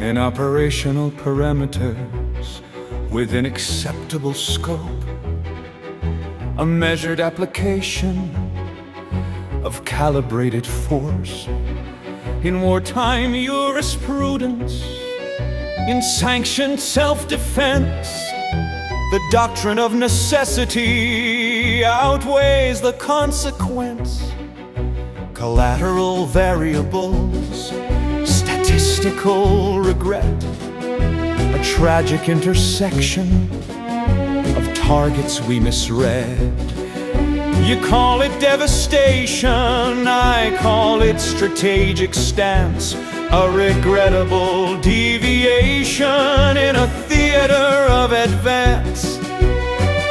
in operational parameters within acceptable scope, a measured application of calibrated force in wartime jurisprudence, in sanctioned self-defense. The doctrine of necessity outweighs the consequence. Collateral variables, statistical regret, a tragic intersection of targets we misread. You call it devastation, I call it strategic stance, a regrettable deviation in a theater of advance.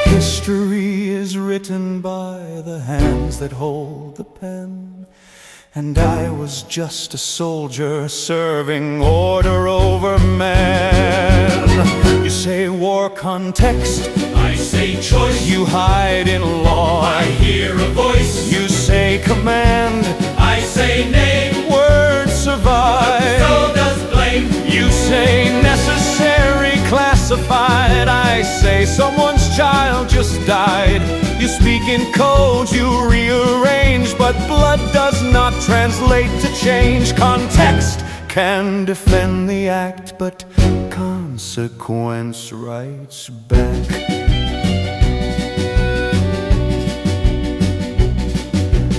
History is written by the hands that hold the pen, and I was just a soldier serving order over man. You say war context, I say choice. you hide in law. I hear a voice. You say command, I say name. words survive. So does blame. You say necessary, classified. I say someone's child just died. You speak in codes, you rearrange, but blood does not translate to change. Context can defend the act, but consequence writes back.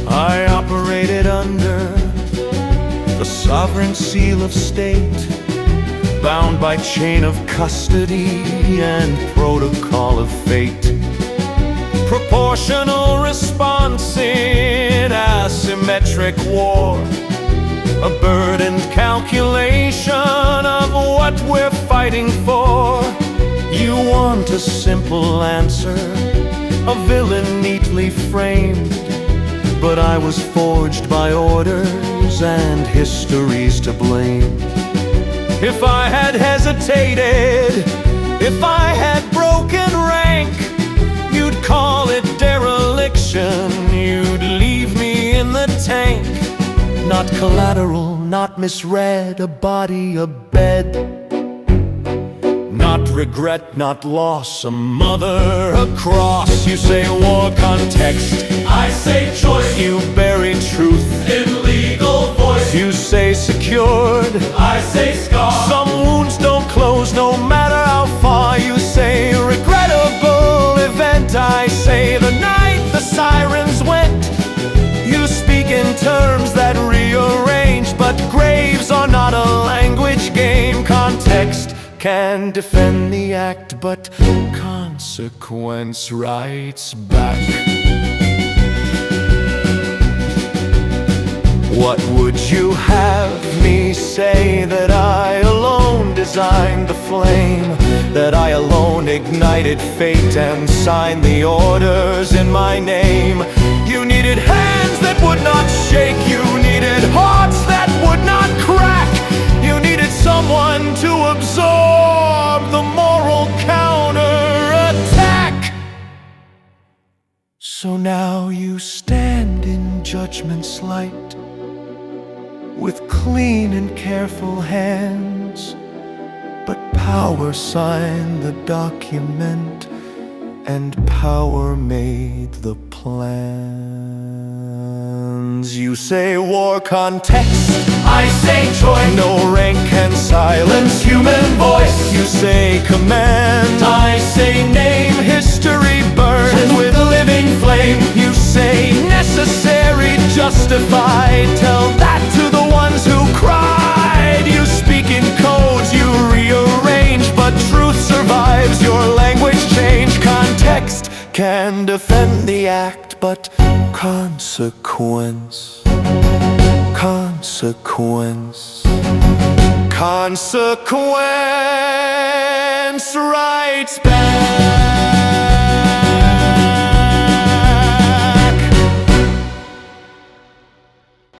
I operated under the sovereign seal of state, bound by chain of custody and protocol of fate. Proportional response in asymmetric war, a burdened calculation of what we're fighting for. You want a simple answer, a villain neatly framed, but I was forged by orders and history's to blame. If I had hesitated, if I had broken rank, you'd call it dereliction, you'd leave me in the tank. Not collateral, not misread, a body, a bed. Not regret, not loss, a mother, a cross. You say war context, I say choice. you bury truth In legal voice. You say secured, I say scar. some wounds don't close no matter how far. You say regrettable event, I say the night the sirens went. You speak in terms that rearrange, but graves are not a language game. Context can defend the act, but consequence writes back. What would you have me say? That I alone designed the flame, that I alone ignited fate and signed the orders in my name. You needed hands that would not shake, you needed hearts that would not crack. You needed someone to absorb the moral counterattack. So now you stand in judgment's light, with clean and careful hands, but power signed the document, and power made the plans. You say war context, I say choice. no rank can silence human voice. You say command, I say name. history burns with a living flame. You say necessary, justified, tell that to the ones who cried. You speak in codes, you rearrange, but truth survives, your language change. Context can defend the act, but consequence, consequence, consequence writes back.